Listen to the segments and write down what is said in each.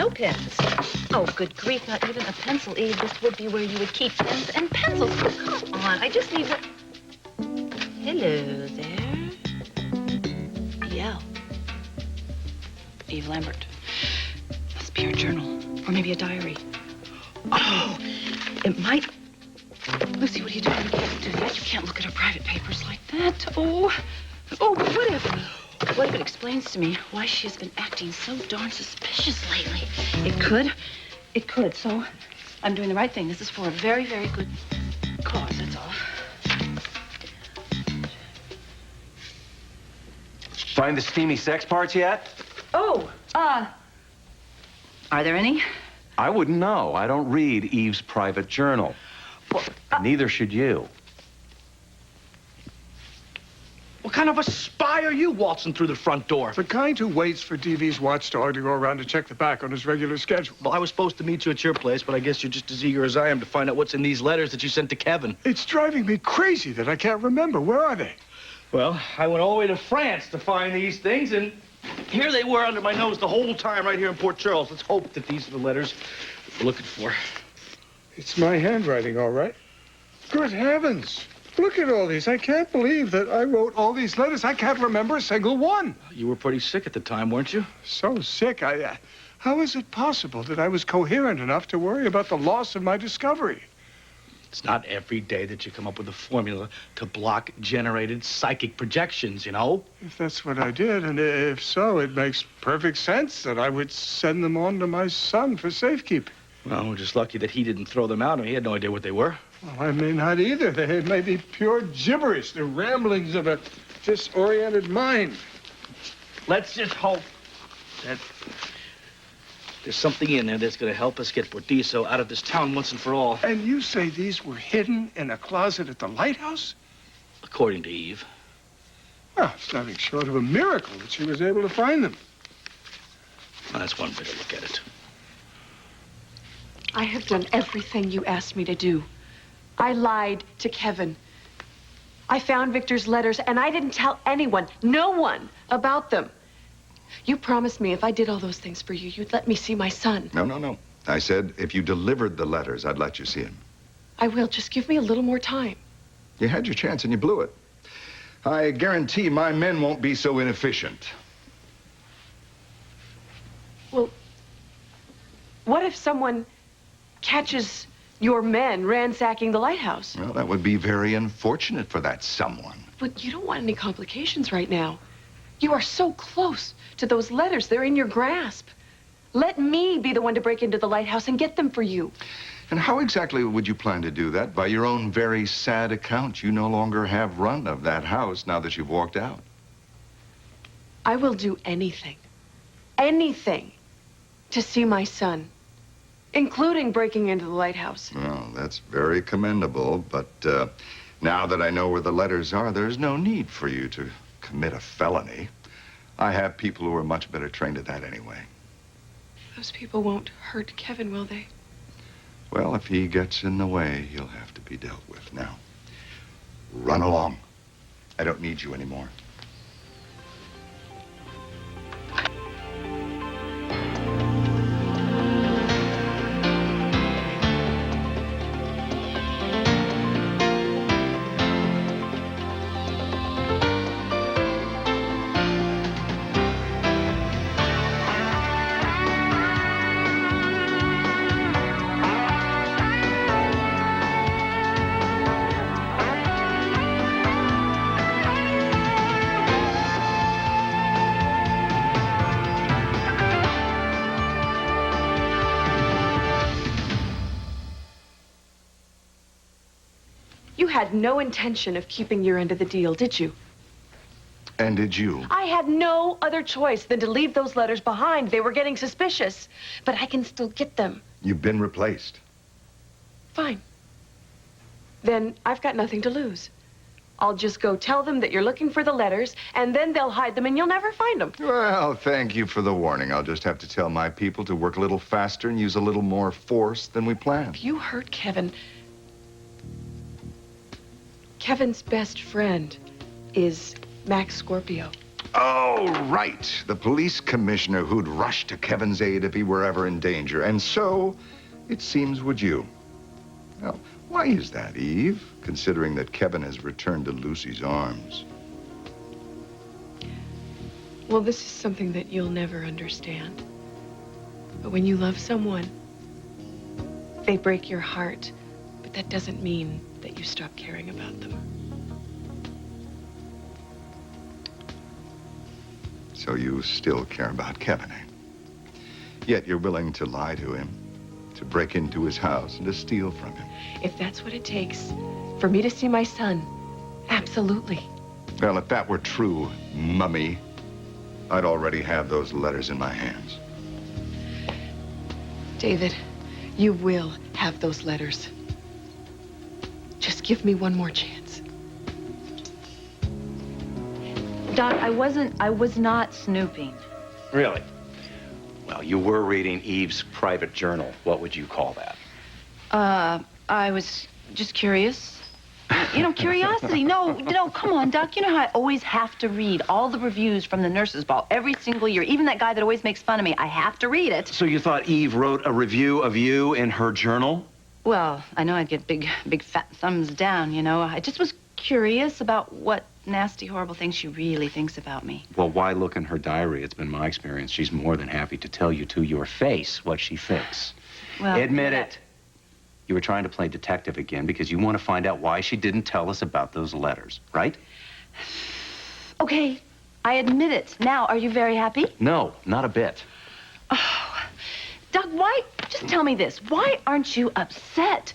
no pens. Oh, good grief, not even a pencil, Eve. This would be where you would keep pens and pencils. Oh, come on, I just need what... Hello there. E.L. Eve Lambert. Must be her journal, or maybe a diary. Oh, it might... Lucy, what are you doing? You can't do that. You can't look at her private papers like that. Oh, but what if... What if it explains to me why she has been acting so darn suspicious lately? It could. So I'm doing the right thing. This is for a very, very good cause, that's all. Find the steamy sex parts yet? Oh, are there any? I wouldn't know. I don't read Eve's private journal. Well, Neither should you. What kind of a spy are you waltzing through the front door? The kind who waits for DV's watchdog to go around to check the back on his regular schedule. Well, I was supposed to meet you at your place, but I guess you're just as eager as I am to find out what's in these letters that you sent to Kevin. It's driving me crazy that I can't remember. Where are they? Well, I went all the way to France to find these things, and here they were under my nose the whole time right here in Port Charles. Let's hope that these are the letters we're looking for. It's my handwriting, all right. Good heavens. Look at all these. I can't believe that I wrote all these letters. I can't remember a single one. You were pretty sick at the time, weren't you? So sick. How is it possible that I was coherent enough to worry about the loss of my discovery? It's not every day that you come up with a formula to block generated psychic projections, you know? If that's what I did, and if so, it makes perfect sense that I would send them on to my son for safekeeping. Well, we're just lucky that he didn't throw them out. I mean, he had no idea what they were. Well, I may not either. They may be pure gibberish, the ramblings of a disoriented mind. Let's just hope that there's something in there that's going to help us get Bordiso out of this town once and for all. And you say these were hidden in a closet at the lighthouse? According to Eve. Well, it's nothing short of a miracle that she was able to find them. Well, that's one way to look at it. I have done everything you asked me to do. I lied to Kevin. I found Victor's letters, and I didn't tell anyone, no one, about them. You promised me if I did all those things for you, you'd let me see my son. No. I said if you delivered the letters, I'd let you see him. I will. Just give me a little more time. You had your chance and you blew it. I guarantee my men won't be so inefficient. Well, what if someone catches your men ransacking the lighthouse? Well, that would be very unfortunate for that someone. But you don't want any complications right now. You are so close to those letters. They're in your grasp. Let me be the one to break into the lighthouse and get them for you. And how exactly would you plan to do that? By your own very sad account, you no longer have run of that house now that you've walked out. I will do anything to see my son, including breaking into the lighthouse. Well, that's very commendable, but now that I know where the letters are, there's no need for you to commit a felony. I have people who are much better trained at that anyway. Those people won't hurt Kevin, will they? Well, if he gets in the way, he'll have to be dealt with. Now, run along. I don't need you anymore. You had no intention of keeping your end of the deal, did you? And did you? I had no other choice than to leave those letters behind. They were getting suspicious, but I can still get them. You've been replaced. Fine. Then I've got nothing to lose. I'll just go tell them that you're looking for the letters, and then they'll hide them and you'll never find them. Well, thank you for the warning. I'll just have to tell my people to work a little faster and use a little more force than we planned. If you hurt Kevin, Kevin's best friend is Max Scorpio. Oh, right. The police commissioner who'd rush to Kevin's aid if he were ever in danger. And so, it seems, would you. Well, why is that, Eve, considering that Kevin has returned to Lucy's arms? Well, this is something that you'll never understand. But when you love someone, they break your heart. But that doesn't mean that you stop caring about them. So you still care about Kevin, eh? Yet you're willing to lie to him, to break into his house and to steal from him. If that's what it takes for me to see my son, absolutely. Well, if that were true, Mummy, I'd already have those letters in my hands. David, you will have those letters. Just give me one more chance. Doc, I was not snooping. Really? Well, you were reading Eve's private journal. What would you call that? I was just curious. You know, curiosity. No, come on, Doc. You know how I always have to read all the reviews from the nurses' ball every single year. Even that guy that always makes fun of me, I have to read it. So you thought Eve wrote a review of you in her journal? Well, I know I'd get big fat thumbs down, you know. I just was curious about what nasty, horrible things she really thinks about me. Well, why look in her diary? It's been my experience. She's more than happy to tell you to your face what she thinks. Well, Admit it. You were trying to play detective again because you want to find out why she didn't tell us about those letters, right? Okay, I admit it. Now, are you very happy? No, not a bit. Doc, why? Just tell me this. Why aren't you upset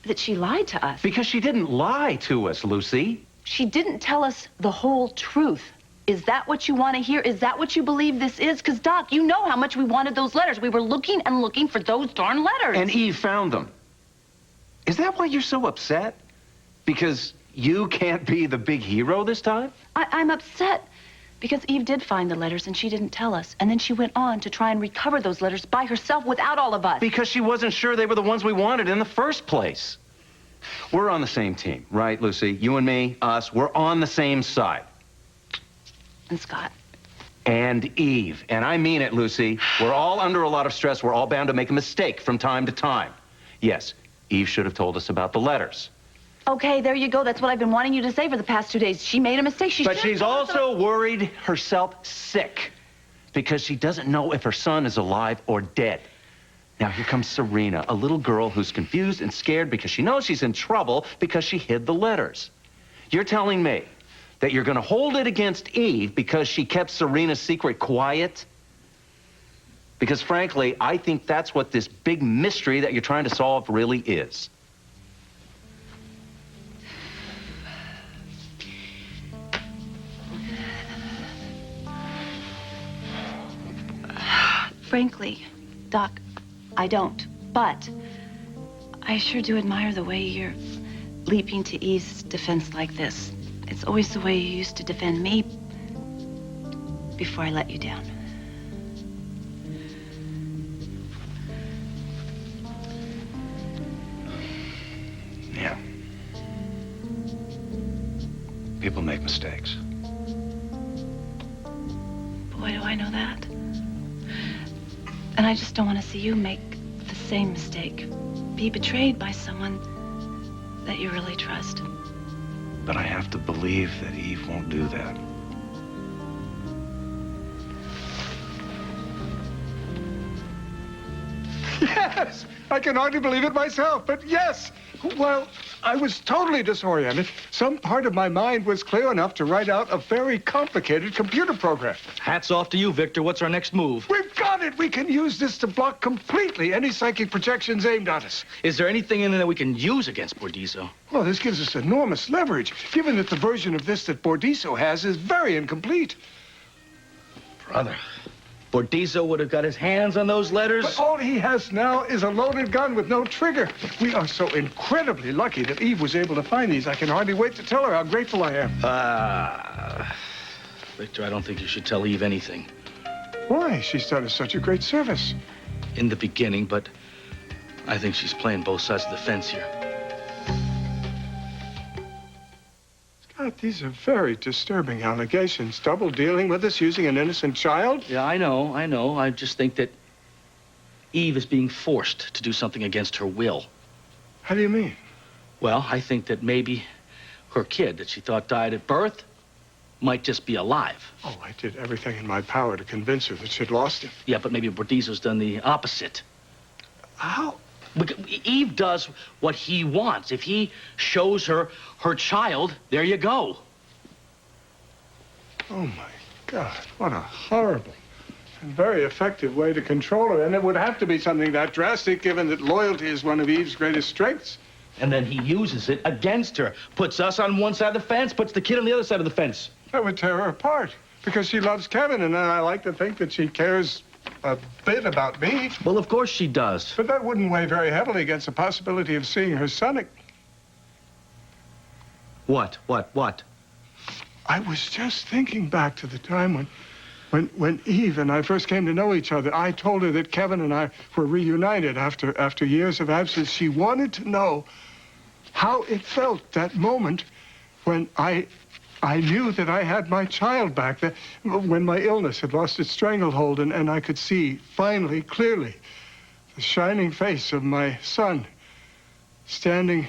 that she lied to us? Because she didn't lie to us, Lucy. She didn't tell us the whole truth. Is that what you want to hear? Is that what you believe this is? Because, Doc, you know how much we wanted those letters. We were looking and looking for those darn letters. And Eve found them. Is that why you're so upset? Because you can't be the big hero this time? I'm upset because Eve did find the letters and she didn't tell us. And then she went on to try and recover those letters by herself without all of us. Because she wasn't sure they were the ones we wanted in the first place. We're on the same team, right, Lucy? You and me, us, we're on the same side. And Scott. And Eve. And I mean it, Lucy. We're all under a lot of stress. We're all bound to make a mistake from time to time. Yes, Eve should have told us about the letters. Okay, there you go. That's what I've been wanting you to say for the past 2 days. She made a mistake. But she's also worried herself sick because she doesn't know if her son is alive or dead. Now, here comes Serena, a little girl who's confused and scared because she knows she's in trouble because she hid the letters. You're telling me that you're going to hold it against Eve because she kept Serena's secret quiet? Because, frankly, I think that's what this big mystery that you're trying to solve really is. Frankly, Doc, I don't. But I sure do admire the way you're leaping to Eve's defense like this. It's always the way you used to defend me before I let you down. Yeah. People make mistakes. Boy, do I know that. And I just don't want to see you make the same mistake. Be betrayed by someone that you really trust. But I have to believe that Eve won't do that. Yes, I can hardly believe it myself, but yes. Well, I was totally disoriented. Some part of my mind was clear enough to write out a very complicated computer program. Hats off to you, Victor. What's our next move? We've got it. We can use this to block completely any psychic projections aimed at us. Is there anything in there that we can use against Bordizo? Well, this gives us enormous leverage, given that the version of this that Bordizo has is very incomplete. Brother, Bordizo would have got his hands on those letters. But all he has now is a loaded gun with no trigger. We are so incredibly lucky that Eve was able to find these. I can hardly wait to tell her how grateful I am. Victor, I don't think you should tell Eve anything. Why? She's done us such a great service. In the beginning, but I think she's playing both sides of the fence here. Scott, these are very disturbing allegations. Double dealing with us, using an innocent child? Yeah, I know. I just think that Eve is being forced to do something against her will. How do you mean? Well, I think that maybe her kid that she thought died at birth might just be alive. Oh, I did everything in my power to convince her that she'd lost him. Yeah, but maybe Bordizzo's done the opposite. How? Eve does what he wants. If he shows her her child, there you go. Oh, my God. What a horrible and very effective way to control her. And it would have to be something that drastic, given that loyalty is one of Eve's greatest strengths. And then he uses it against her. Puts us on one side of the fence, puts the kid on the other side of the fence. That would tear her apart, because she loves Kevin, and I like to think that she cares a bit about me. Well, of course she does. But that wouldn't weigh very heavily against the possibility of seeing her son. What? I was just thinking back to the time when Eve and I first came to know each other. I told her that Kevin and I were reunited after years of absence. She wanted to know how it felt, that moment when I knew that I had my child back, that when my illness had lost its stranglehold, and I could see, finally, clearly, the shining face of my son standing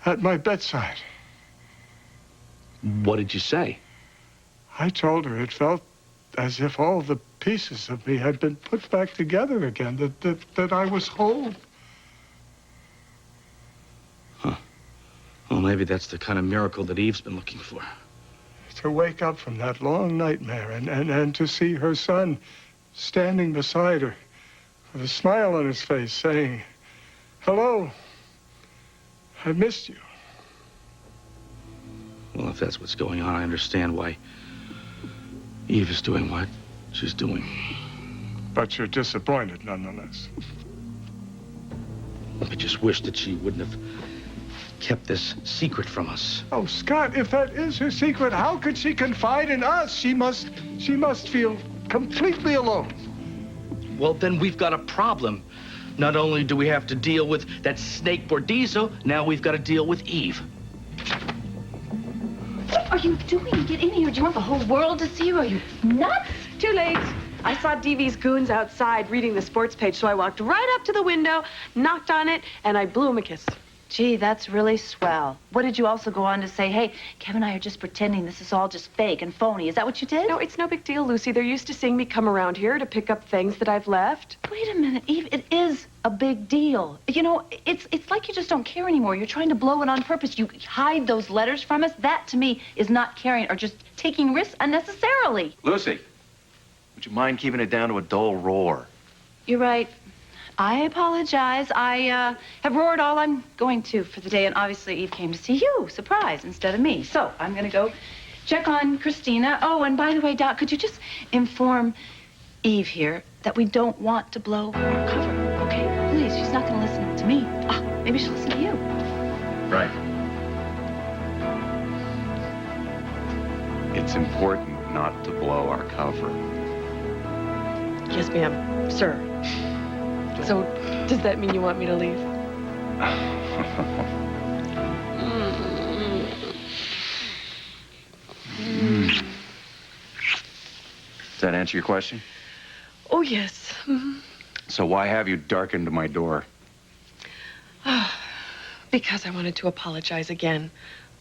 at my bedside. What did you say? I told her it felt as if all the pieces of me had been put back together again, that I was whole. Well, maybe that's the kind of miracle that Eve's been looking for. To wake up from that long nightmare and to see her son standing beside her with a smile on his face saying, "Hello, I missed you." Well, if that's what's going on, I understand why Eve is doing what she's doing. But you're disappointed nonetheless. I just wish that she wouldn't have kept this secret from us. Oh, Scott, if that is her secret, how could she confide in us? She must feel completely alone. Well, then we've got a problem. Not only do we have to deal with that snake Bordizzo, now we've got to deal with Eve. What are you doing? Get in here. Do you want the whole world to see you? Are you nuts? Too late. I saw DV's goons outside reading the sports page, so I walked right up to the window, knocked on it, and I blew him a kiss. Gee, that's really swell. What did you also go on to say? Hey, Kevin and I are just pretending this is all just fake and phony. Is that what you did? No, it's no big deal, Lucy. They're used to seeing me come around here to pick up things that I've left. Wait a minute, Eve. It is a big deal. You know, it's like you just don't care anymore. You're trying to blow it on purpose. You hide those letters from us. That, to me, is not caring or just taking risks unnecessarily. Lucy, would you mind keeping it down to a dull roar? You're right. I apologize. I have roared all I'm going to for the day, and obviously Eve came to see you, surprise, instead of me. So I'm going to go check on Christina. Oh, and by the way, Doc, could you just inform Eve here that we don't want to blow our cover, okay? Please, she's not going to listen to me. Ah, maybe she'll listen to you. Right. It's important not to blow our cover. Yes, ma'am. Sir. So, does that mean you want me to leave? Does that answer your question? Oh, yes. Mhm. So why have you darkened my door? Because I wanted to apologize again.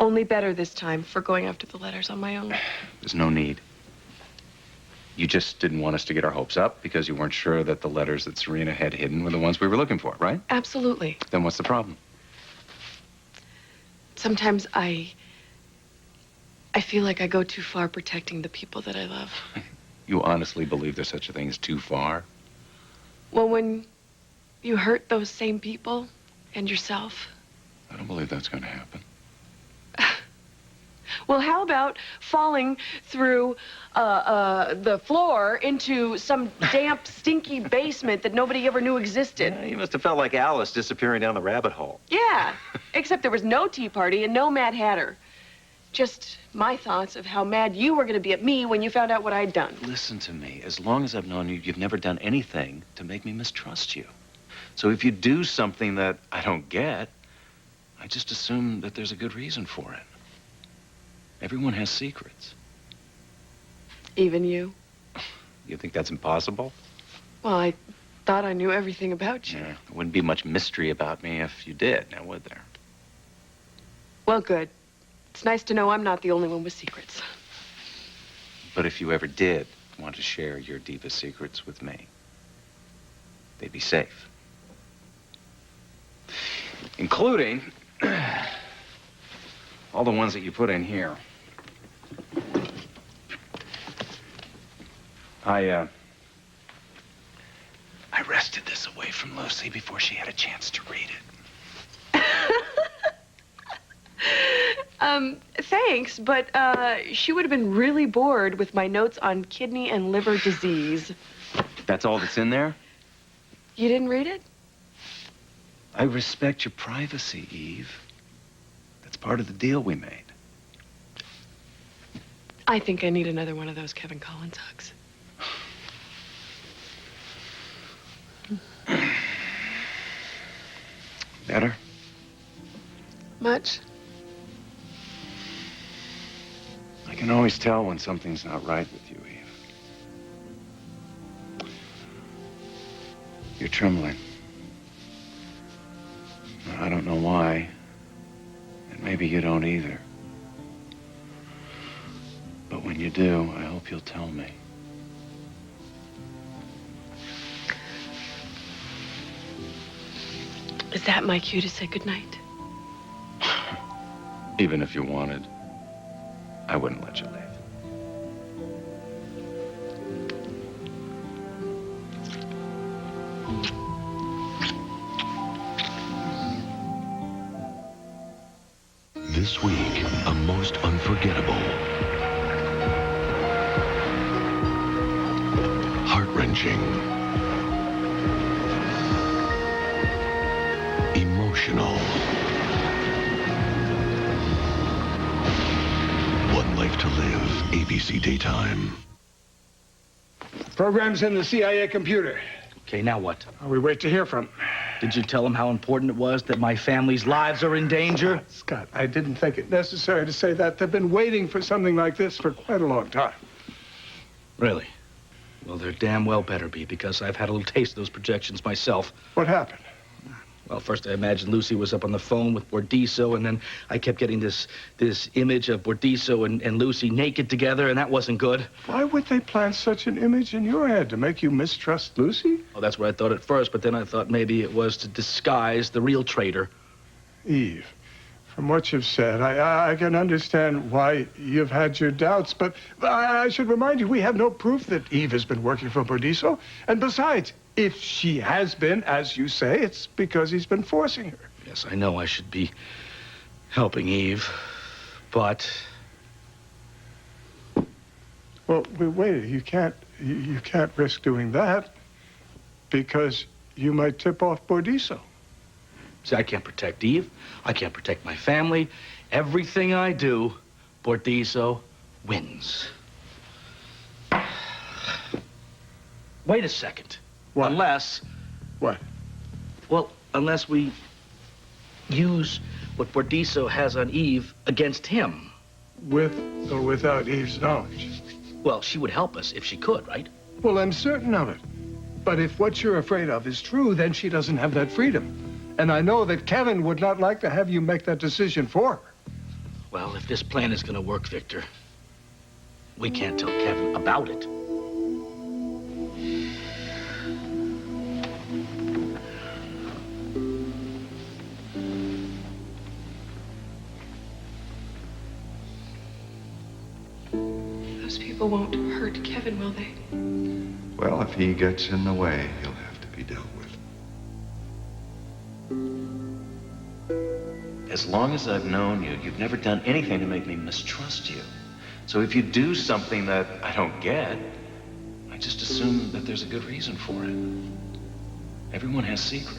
Only better this time for going after the letters on my own. There's no need. You just didn't want us to get our hopes up because you weren't sure that the letters that Serena had hidden were the ones we were looking for, right? Absolutely. Then what's the problem? Sometimes I feel like I go too far protecting the people that I love. You honestly believe there's such a thing as too far? Well, when you hurt those same people and yourself. I don't believe that's going to happen. Well, how about falling through the floor into some damp, stinky basement that nobody ever knew existed? You must have felt like Alice disappearing down the rabbit hole. Yeah, except there was no tea party and no Mad Hatter. Just my thoughts of how mad you were going to be at me when you found out what I'd done. Listen to me. As long as I've known you, you've never done anything to make me mistrust you. So if you do something that I don't get, I just assume that there's a good reason for it. Everyone has secrets. Even you? You think that's impossible? Well, I thought I knew everything about you. Yeah, there wouldn't be much mystery about me if you did, now would there? Well, good. It's nice to know I'm not the only one with secrets. But if you ever did want to share your deepest secrets with me, they'd be safe. Including all the ones that you put in here. I wrested this away from Lucy before she had a chance to read it. Thanks, but she would have been really bored with my notes on kidney and liver disease. That's all that's in there? You didn't read it? I respect your privacy, Eve. That's part of the deal we made. I think I need another one of those Kevin Collins hugs. Better? Much? I can always tell when something's not right with you, Eve. You're trembling. I don't know why, and maybe you don't either. But when you do, I hope you'll tell me. Is that my cue to say goodnight? Even if you wanted, I wouldn't let you leave. This week, a most unforgettable, heart-wrenching, emotional, One Life to Live, ABC Daytime. Program's in the CIA computer. Okay, now what? We wait to hear from him. Did you tell him how important it was that my family's lives are in danger? Scott, I didn't think it necessary to say that. They've been waiting for something like this for quite a long time. Really? Well, there damn well better be, because I've had a little taste of those projections myself. What happened? Well, first I imagined Lucy was up on the phone with Bordiso, and then I kept getting this image of Bordiso and Lucy naked together, and that wasn't good. Why would they plant such an image in your head? To make you mistrust Lucy? Well, that's what I thought at first, but then I thought maybe it was to disguise the real traitor. Eve, from what you've said, I can understand why you've had your doubts, but I should remind you, we have no proof that Eve has been working for Bordiso. And besides, if she has been, as you say, it's because he's been forcing her. Yes, I know I should be helping Eve, but... Well, wait, you can't risk doing that because you might tip off Bordiso. See, I can't protect Eve. I can't protect my family. Everything I do, Bordiso wins. Wait a second. What? Unless... What? Well, unless we use what Bordiso has on Eve against him. With or without Eve's knowledge? Well, she would help us if she could, right? Well, I'm certain of it. But if what you're afraid of is true, then she doesn't have that freedom. And I know that Kevin would not like to have you make that decision for her. Well, if this plan is going to work, Victor, we can't tell Kevin about it. Those people won't hurt Kevin, will they? Well, if he gets in the way, he'll have to be dealt with. As long as I've known you, you've never done anything to make me mistrust you. So if you do something that I don't get, I just assume that there's a good reason for it. Everyone has secrets.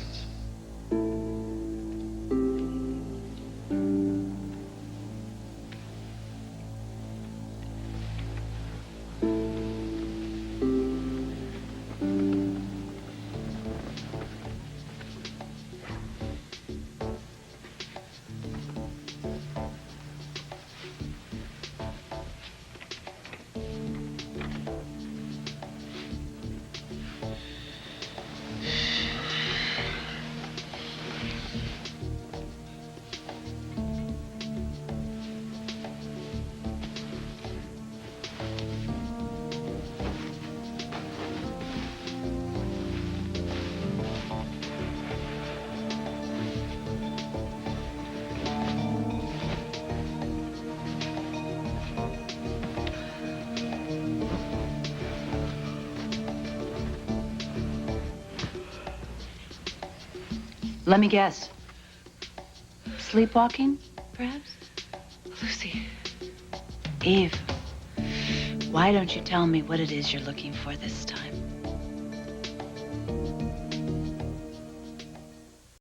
Let me guess. Sleepwalking, perhaps? Lucy, Eve, why don't you tell me what it is you're looking for this time?